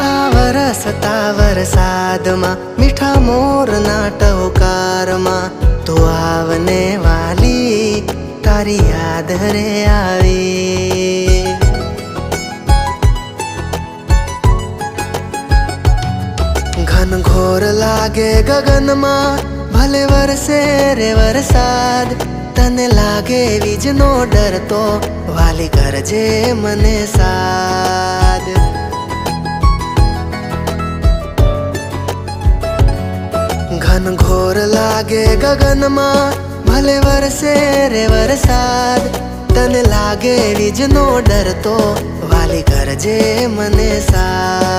આ વરસતા વરસાદમાં મીઠા મોરના ટહુકારમાં તું આવને વાલી તારી યાદ રે આવી। ઘનઘોર લાગે ગગનમાં ભલે વરસે રે વરસાદ, તને લાગે વીજનો ડર તો વાલી કરજે મને સાદ। ઘનઘોર લાગે ગગનમાં ભલે વરસે રે વરસાદ, તને લાગે વીજનો ડર તો વાલી કરજે મને સાદ।